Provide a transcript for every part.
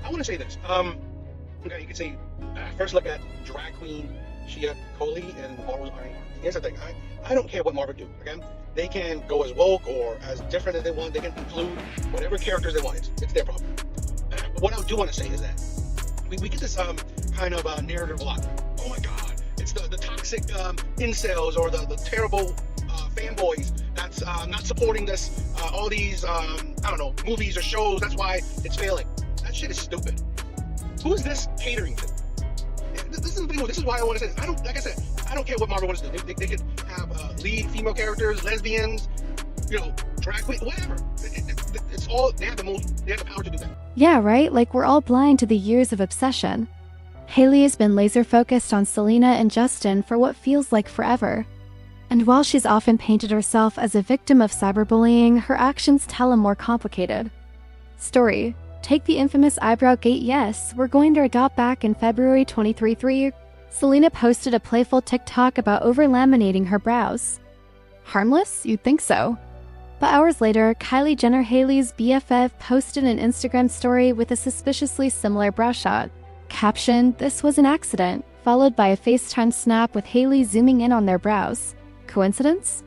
I want to say this. Okay, you can say first look at drag queen Shia Coley and Marvel's Ironheart. Here's the thing. I don't care what Marvel do. Okay, they can go as woke or as different as they want. They can include whatever characters they want. It's their problem. What I do want to say is that we get this kind of narrative a lot. Oh my God, it's the toxic incels or the terrible fanboys that's not supporting this all these I don't know, movies or shows. That's why it's failing. That shit is stupid. Who is this catering to? This is the thing. This is why I want to say this. I don't, like I said, I don't care what Marvel wants to do. They could have lead female characters, lesbians, drag queen, whatever. It's all, they have the power to do that. Yeah, right? Like we're all blind to the years of obsession. Hailey has been laser focused on Selena and Justin for what feels like forever. And while she's often painted herself as a victim of cyberbullying, her actions tell a more complicated story. Take the infamous eyebrow gate. Yes, we're going to adopt back in February 2023. Selena posted a playful TikTok about over-laminating her brows. Harmless? You'd think so. But hours later, Kylie Jenner, Hailey's BFF, posted an Instagram story with a suspiciously similar brow shot. Caption, "This was an accident," followed by a FaceTime snap with Hailey zooming in on their brows. Coincidence?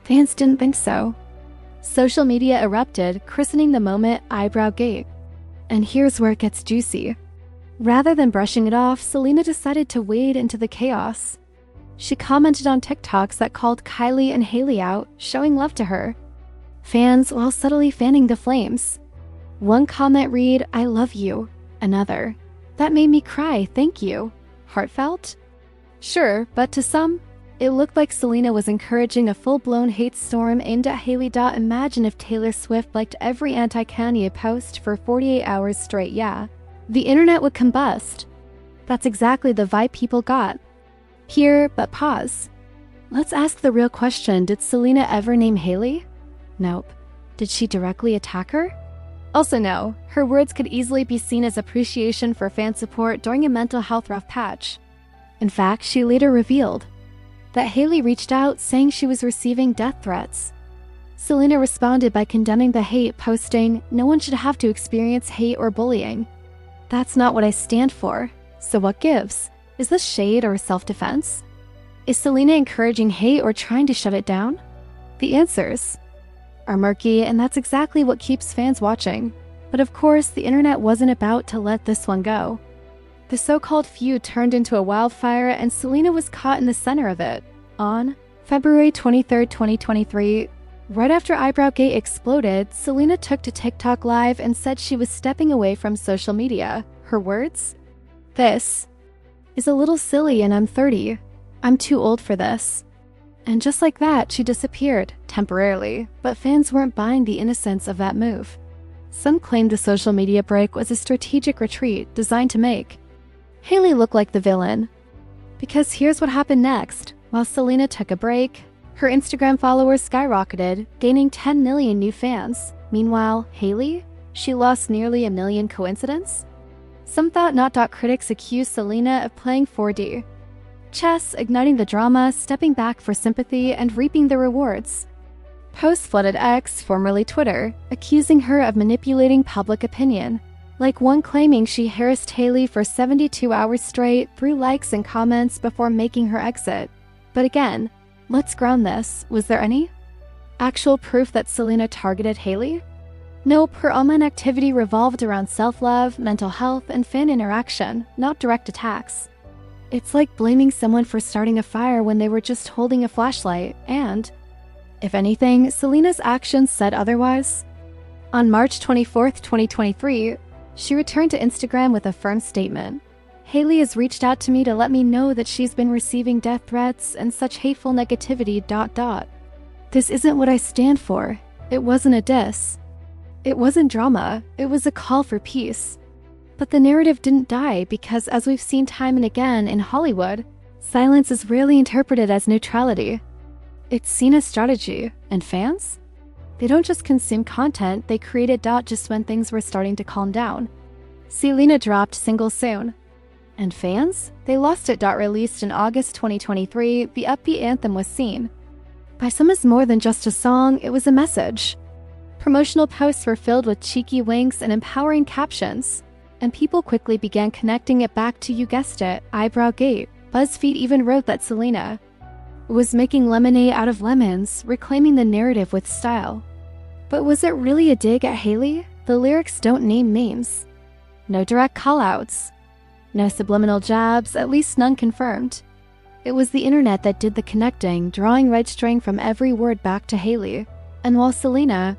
Fans didn't think so. Social media erupted, christening the moment Eyebrow Gate. And here's where it gets juicy. Rather than brushing it off, Selena decided to wade into the chaos. She commented on TikToks that called Kylie and Hailey out, showing love to her. Fans, while subtly fanning the flames. One comment read, "I love you." Another, "That made me cry, thank you." Heartfelt? Sure, but to some, it looked like Selena was encouraging a full-blown hate storm aimed at Hailey. Imagine if Taylor Swift liked every anti-Kanye post for 48 hours straight. Yeah, the internet would combust. That's exactly the vibe people got. Here, but pause. Let's ask the real question. Did Selena ever name Hailey? Nope. Did she directly attack her? Also no, her words could easily be seen as appreciation for fan support during a mental health rough patch. In fact, she later revealed that Hailey reached out saying she was receiving death threats. Selena responded by condemning the hate, posting, "No one should have to experience hate or bullying. That's not what I stand for. So what gives? Is this shade or self-defense? Is Selena encouraging hate or trying to shut it down?" The answers are murky, and that's exactly what keeps fans watching. But of course, the internet wasn't about to let this one go. The so-called feud turned into a wildfire, and Selena was caught in the center of it. On February 23, 2023, right after Eyebrowgate exploded, Selena took to TikTok Live and said she was stepping away from social media. Her words? "This is a little silly and I'm 30. I'm too old for this." And just like that, she disappeared, temporarily, but fans weren't buying the innocence of that move. Some claimed the social media break was a strategic retreat designed to make Hailey look like the villain. Because here's what happened next. While Selena took a break, her Instagram followers skyrocketed, gaining 10 million new fans. Meanwhile, Hailey? She lost nearly 1 million. Coincidence? Some thought not. Critics accused Selena of playing 4D chess, igniting the drama, stepping back for sympathy, and reaping the rewards. Posts flooded X, formerly Twitter, accusing her of manipulating public opinion, like one claiming she harassed Hailey for 72 hours straight through likes and comments before making her exit. But again, let's ground this. Was there any actual proof that Selena targeted Hailey? Nope, her online activity revolved around self-love, mental health, and fan interaction, not direct attacks. It's like blaming someone for starting a fire when they were just holding a flashlight, and, if anything, Selena's actions said otherwise. On March 24, 2023, she returned to Instagram with a firm statement. "Hailey has reached out to me to let me know that she's been receiving death threats and such hateful negativity. This isn't what I stand for. It wasn't a diss. It wasn't drama. It was a call for peace." But the narrative didn't die because, as we've seen time and again in Hollywood, silence is rarely interpreted as neutrality. It's seen as strategy. And fans? They don't just consume content, they create it. Just when things were starting to calm down. Selena dropped Single Soon. And fans? They lost it. Released in August 2023, the upbeat anthem was seen by some as more than just a song, it was a message. Promotional posts were filled with cheeky winks and empowering captions. and people quickly began connecting it back to, you guessed it, eyebrow gate. BuzzFeed even wrote that Selena was making lemonade out of lemons, reclaiming the narrative with style. But was it really a dig at Hailey? The lyrics don't name names. No direct callouts. No subliminal jabs, at least none confirmed. It was the internet that did the connecting, drawing red string from every word back to Hailey. And while Selena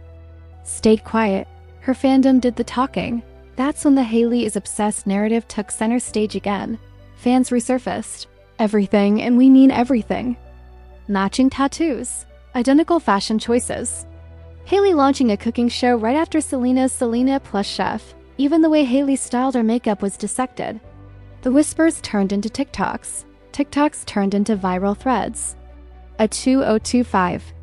stayed quiet, her fandom did the talking. That's when the Hailey is obsessed narrative took center stage again. Fans resurfaced. Everything, and we mean everything. Matching tattoos. Identical fashion choices. Hailey launching a cooking show right after Selena's Selena Plus Chef. Even the way Hailey styled her makeup was dissected. The whispers turned into TikToks. TikToks turned into viral threads. A 2025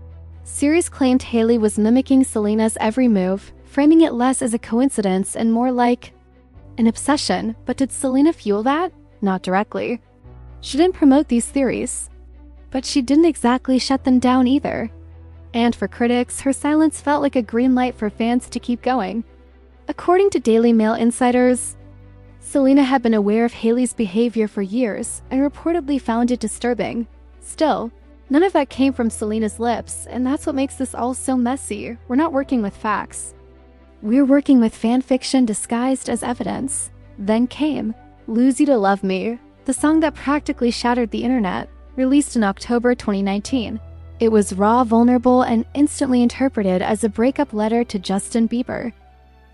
series claimed Hailey was mimicking Selena's every move, framing it less as a coincidence and more like an obsession. But did Selena fuel that? Not directly. She didn't promote these theories. But she didn't exactly shut them down either. And for critics, her silence felt like a green light for fans to keep going. According to Daily Mail insiders, Selena had been aware of Hailey's behavior for years and reportedly found it disturbing. Still, none of that came from Selena's lips, and that's what makes this all so messy. We're not working with facts. We're working with fan fiction disguised as evidence. Then came Lose You to Love Me, the song that practically shattered the internet, released in October 2019. It was raw, vulnerable, and instantly interpreted as a breakup letter to Justin Bieber.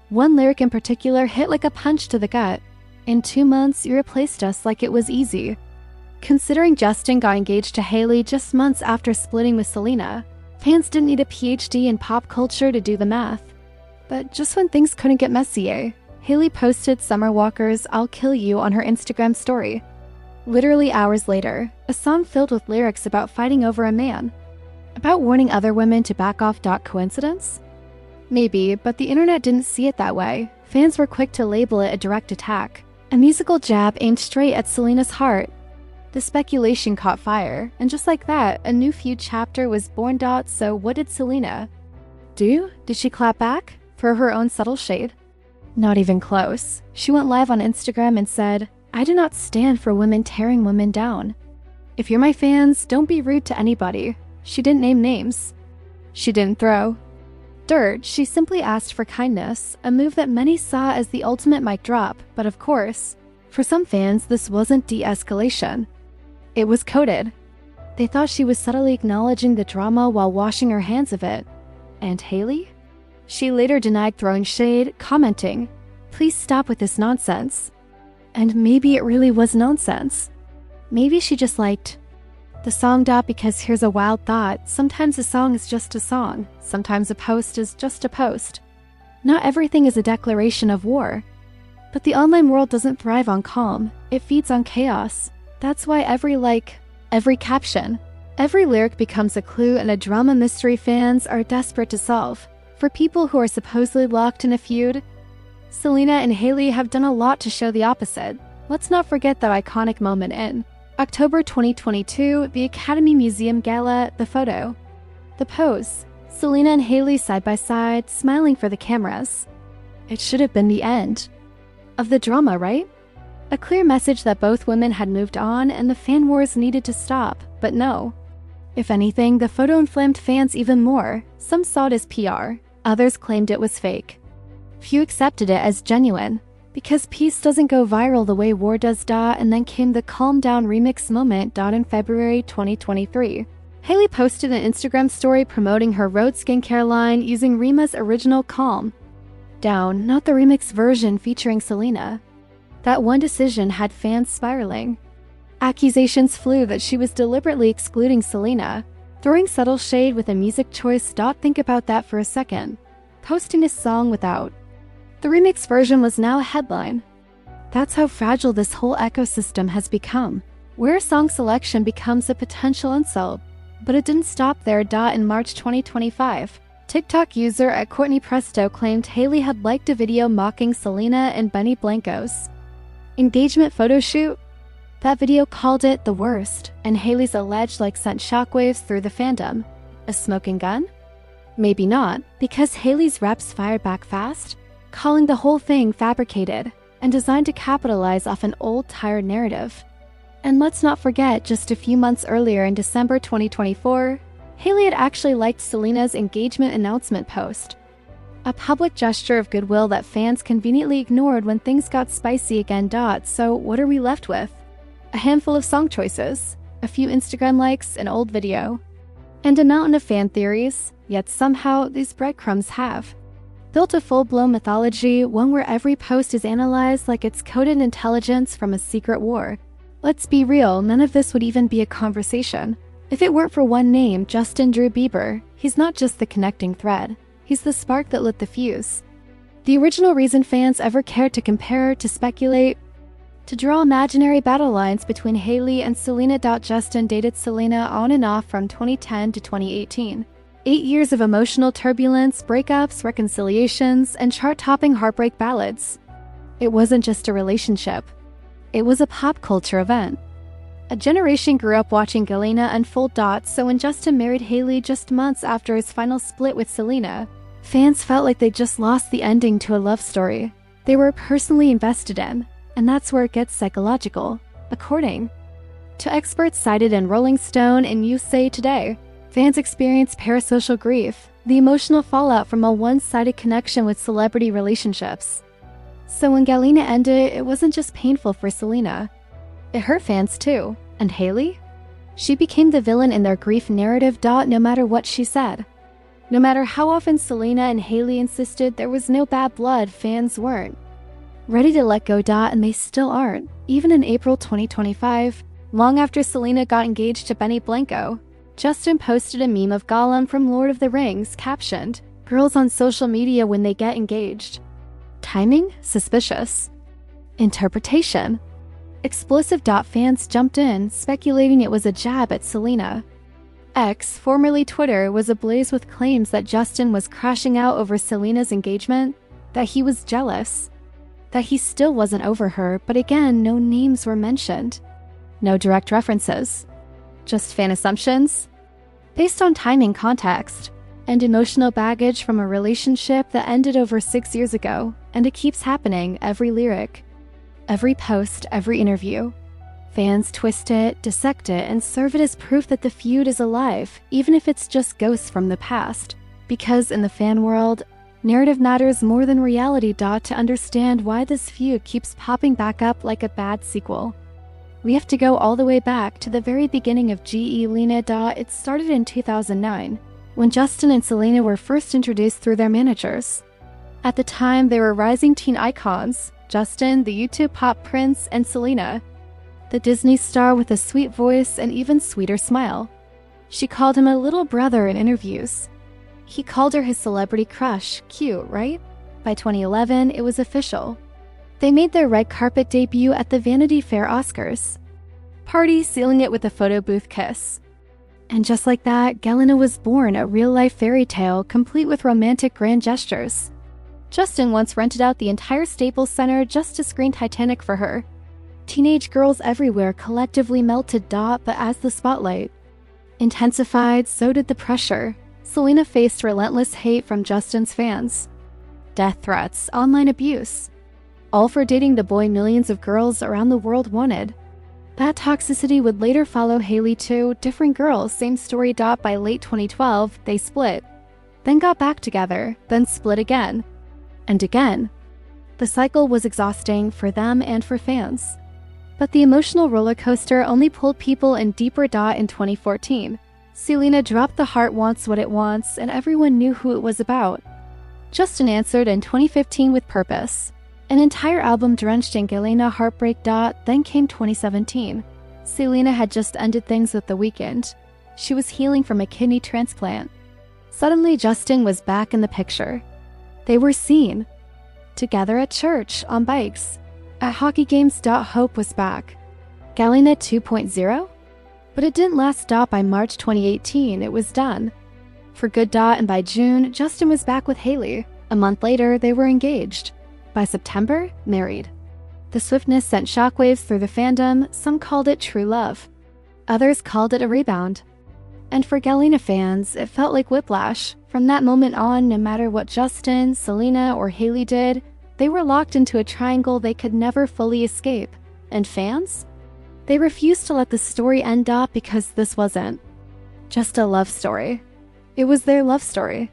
One lyric in particular hit like a punch to the gut. In 2 months, you replaced us like it was easy. Considering Justin got engaged to Hailey just months after splitting with Selena, fans didn't need a PhD in pop culture to do the math. But just when things couldn't get messier, Hailey posted Summer Walker's I'll Kill You on her Instagram story. Literally hours later, a song filled with lyrics about fighting over a man. About warning other women to back off. Coincidence? Maybe, but the internet didn't see it that way. Fans were quick to label it a direct attack, a musical jab aimed straight at Selena's heart. The speculation caught fire, and just like that, a new feud chapter was born. So what did Selena do? Did she clap back? Throw her own subtle shade? Not even close. She went live on Instagram and said, I do not stand for women tearing women down. If you're my fans, don't be rude to anybody. She didn't name names. She didn't throw dirt. She simply asked for kindness, a move that many saw as the ultimate mic drop. But of course, for some fans, this wasn't de-escalation. It was coded. They thought she was subtly acknowledging the drama while washing her hands of it. And Hailey? She later denied throwing shade, commenting, please stop with this nonsense. And maybe it really was nonsense. Maybe she just liked the song. Because here's a wild thought, sometimes a song is just a song, sometimes a post is just a post. Not everything is a declaration of war. But the online world doesn't thrive on calm, it feeds on chaos. That's why every caption, every lyric becomes a clue and a drama mystery fans are desperate to solve. For people who are supposedly locked in a feud, Selena and Hailey have done a lot to show the opposite. Let's not forget that iconic moment in October 2022, the Academy Museum Gala, the photo. The pose, Selena and Hailey side by side, smiling for the cameras. It should have been the end of the drama, right? A clear message that both women had moved on and the fan wars needed to stop, but no. If anything, the photo inflamed fans even more. Some saw it as PR, others claimed it was fake. Few accepted it as genuine, because peace doesn't go viral the way war does. And then came the Calm Down remix moment. In February 2023. Hailey posted an Instagram story promoting her Rhode skincare line using Rima's original Calm Down, not the remix version featuring Selena. That one decision had fans spiraling. Accusations flew that she was deliberately excluding Selena, throwing subtle shade with a music choice. Think about that for a second. Posting a song without the remix version was now a headline. That's how fragile this whole ecosystem has become, where a song selection becomes a potential insult. But it didn't stop there. In March 2025, TikTok user at Courtney Presto claimed Hailey had liked a video mocking Selena and Benny Blanco's engagement photo shoot. That video called it the worst, and Hailey's alleged sent shockwaves through the fandom. A smoking gun? Maybe not, because Hailey's reps fired back fast, calling the whole thing fabricated. and designed to capitalize off an old, tired narrative. And let's not forget, just a few months earlier in December 2024, Hailey had actually liked Selena's engagement announcement post. A public gesture of goodwill that fans conveniently ignored when things got spicy again. So what are we left with? A handful of song choices, a few Instagram likes, an old video, and a mountain of fan theories, yet somehow these breadcrumbs have built a full-blown mythology, one where every post is analyzed like it's coded intelligence from a secret war. Let's be real, none of this would even be a conversation if it weren't for one name, Justin Drew Bieber. He's not just the connecting thread, he's the spark that lit the fuse. The original reason fans ever cared to compare, to speculate, to draw imaginary battle lines between Hailey and Selena. Justin dated Selena on and off from 2010 to 2018. 8 years of emotional turbulence, breakups, reconciliations, and chart-topping heartbreak ballads. It wasn't just a relationship. It was a pop culture event. A generation grew up watching Galena unfold. So when Justin married Hailey just months after his final split with Selena, fans felt like they just lost the ending to a love story they were personally invested in, and that's where it gets psychological. According to experts cited in Rolling Stone and USA Today, fans experience parasocial grief, the emotional fallout from a one-sided connection with celebrity relationships. So when Galena ended, it wasn't just painful for Selena. It hurt fans too. And Hailey? She became the villain in their grief narrative. No matter what she said. No matter how often Selena and Hailey insisted there was no bad blood, fans weren't ready to let go. And they still aren't. Even in April 2025, long after Selena got engaged to Benny Blanco, Justin posted a meme of Gollum from Lord of the Rings, captioned, "Girls on social media when they get engaged." Timing? Suspicious. Interpretation? Explosive. Fans jumped in, speculating it was a jab at Selena. X, formerly Twitter, was ablaze with claims that Justin was crashing out over Selena's engagement, that he was jealous, that he still wasn't over her, but again, no names were mentioned. No direct references. Just fan assumptions? Based on timing, context, and emotional baggage from a relationship that ended over 6 years ago, and it keeps happening. Every lyric, every post, every interview. Fans twist it, dissect it, and serve it as proof that the feud is alive, even if it's just ghosts from the past. Because in the fan world, narrative matters more than reality. To understand why this feud keeps popping back up like a bad sequel, we have to go all the way back to the very beginning of Ge Lena. It started in 2009, when Justin and Selena were first introduced through their managers. At the time, they were rising teen icons: Justin, the YouTube pop prince, and Selena, the Disney star with a sweet voice and even sweeter smile. She called him a little brother in interviews. He called her his celebrity crush. Cute, right? By 2011, it was official. They made their red carpet debut at the Vanity Fair Oscars party, sealing it with a photo booth kiss. And just like that, Galena was born, a real-life fairy tale complete with romantic grand gestures. Justin once rented out the entire Staples Center just to screen Titanic for her. Teenage girls everywhere collectively melted. But as the spotlight intensified, so did the pressure. Selena faced relentless hate from Justin's fans, death threats, online abuse, all for dating the boy millions of girls around the world wanted. That toxicity would later follow Hailey too. Different girls, same story. By late 2012, they split, then got back together, then split again, and again. The cycle was exhausting for them and for fans. But the emotional roller coaster only pulled people in deeper. In 2014, Selena dropped "The Heart Wants What It Wants," and everyone knew who it was about. Justin answered in 2015 with "Purpose," an entire album drenched in Galena heartbreak. Then came 2017. Selena had just ended things with The Weeknd. She was healing from a kidney transplant. Suddenly, Justin was back in the picture. They were seen together at church, on bikes, at hockey games. Hope was back. Galena 2.0? But it didn't last. By March 2018, it was done. For good. And by June, Justin was back with Hailey. A month later, they were engaged. By September, married. The swiftness sent shockwaves through the fandom. Some called it true love. Others called it a rebound. And for Galena fans, it felt like whiplash. From that moment on, no matter what Justin, Selena, or Hailey did, They were locked into a triangle they could never fully escape. And fans? They refused to let the story end up because this wasn't just a love story. It was their love story.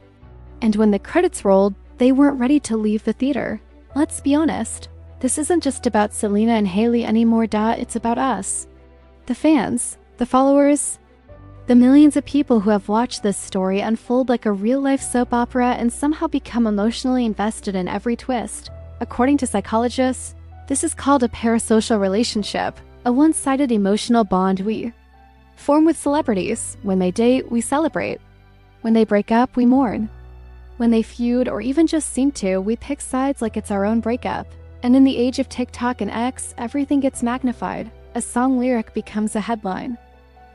And when the credits rolled, they weren't ready to leave the theater. Let's be honest. This isn't just about Selena and Hailey anymore, it's about us. The fans, the followers, the millions of people who have watched this story unfold like a real-life soap opera and somehow become emotionally invested in every twist. According to psychologists, this is called a parasocial relationship, a one-sided emotional bond we form with celebrities. When they date, we celebrate. When they break up, we mourn. When they feud or even just seem to, we pick sides like it's our own breakup. And in the age of TikTok and X, everything gets magnified. A song lyric becomes a headline.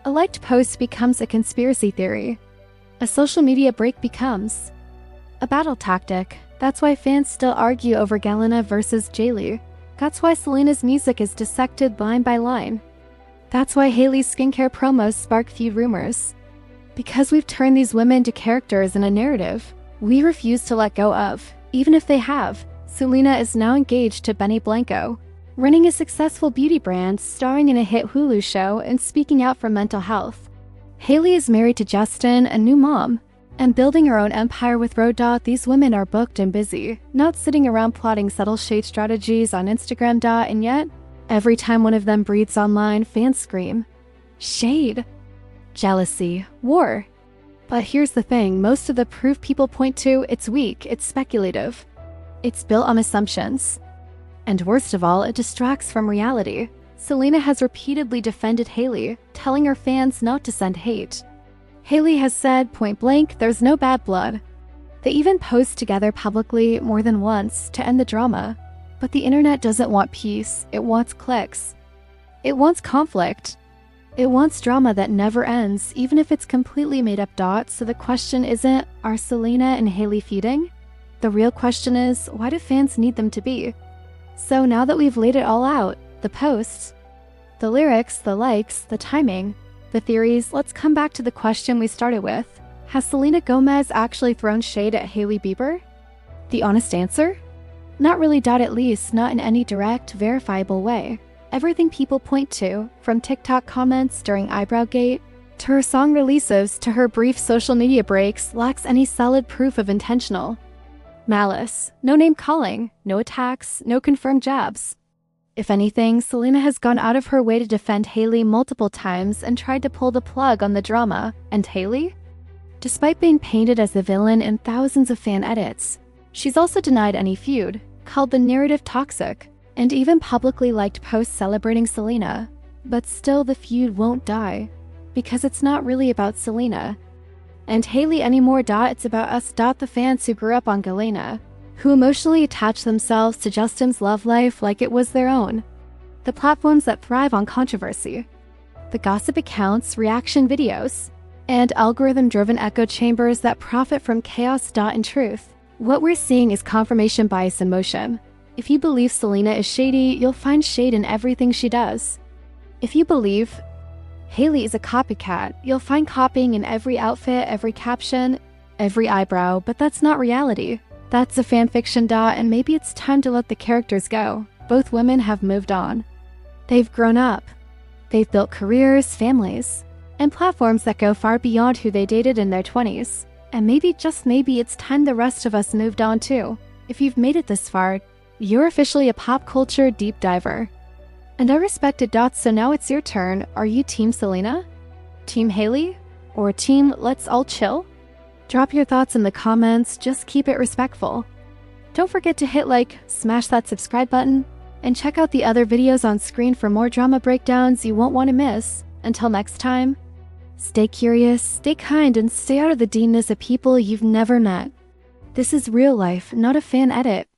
A liked post becomes a conspiracy theory. A social media break becomes a battle tactic. That's why fans still argue over Galena versus Jaylee. That's why Selena's music is dissected line by line. That's why Hailey's skincare promos spark feud rumors. Because we've turned these women into characters in a narrative we refuse to let go of, even if they have. Selena is now engaged to Benny Blanco, running a successful beauty brand, starring in a hit Hulu show, and speaking out for mental health. Hailey is married to Justin, a new mom, and building her own empire with Road. These women are booked and busy, not sitting around plotting subtle shade strategies on Instagram. And yet, every time one of them breathes online, fans scream, shade, jealousy, war. But here's the thing, most of the proof people point to, it's weak, it's speculative. It's built on assumptions. And worst of all, it distracts from reality. Selena has repeatedly defended Hailey, telling her fans not to send hate. Hailey has said point blank, there's no bad blood. They even posed together publicly more than once to end the drama. But the internet doesn't want peace, it wants clicks. It wants conflict. It wants drama that never ends, even if it's completely made up. So the question isn't, are Selena and Hailey feuding? The real question is, why do fans need them to be? So now that we've laid it all out, the posts, the lyrics, the likes, the timing, the theories, let's come back to the question we started with. Has Selena Gomez actually thrown shade at Hailey Bieber? The honest answer? Not really. At least not in any direct, verifiable way. Everything people point to, from TikTok comments during Eyebrowgate, to her song releases, to her brief social media breaks, lacks any solid proof of intentional malice. No name calling, no attacks, no confirmed jabs. If anything, Selena has gone out of her way to defend Hailey multiple times and tried to pull the plug on the drama. And Hailey? Despite being painted as the villain in thousands of fan edits, she's also denied any feud, called the narrative toxic, and even publicly liked posts celebrating Selena. But still, the feud won't die, because it's not really about Selena and Hailey anymore. It's about us. The fans who grew up on Galena, who emotionally attached themselves to Justin's love life like it was their own. The platforms that thrive on controversy, the gossip accounts, reaction videos, and algorithm-driven echo chambers that profit from chaos. In truth, what we're seeing is confirmation bias in motion. If you believe Selena is shady, you'll find shade in everything she does. If you believe Hailey is a copycat, you'll find copying in every outfit, every caption, every eyebrow. But that's not reality. That's a fanfiction. And maybe it's time to let the characters go. Both women have moved on. They've grown up. They've built careers, families, and platforms that go far beyond who they dated in their 20s. And maybe, just maybe, it's time the rest of us moved on too. If you've made it this far, you're officially a pop culture deep diver. And I respect it. So now it's your turn. Are you Team Selena? Team Hailey? Or Team Let's All Chill? Drop your thoughts in the comments, just keep it respectful. Don't forget to hit like, smash that subscribe button, and check out the other videos on screen for more drama breakdowns you won't want to miss. Until next time, stay curious, stay kind, and stay out of the D-ness of people you've never met. This is real life, not a fan edit.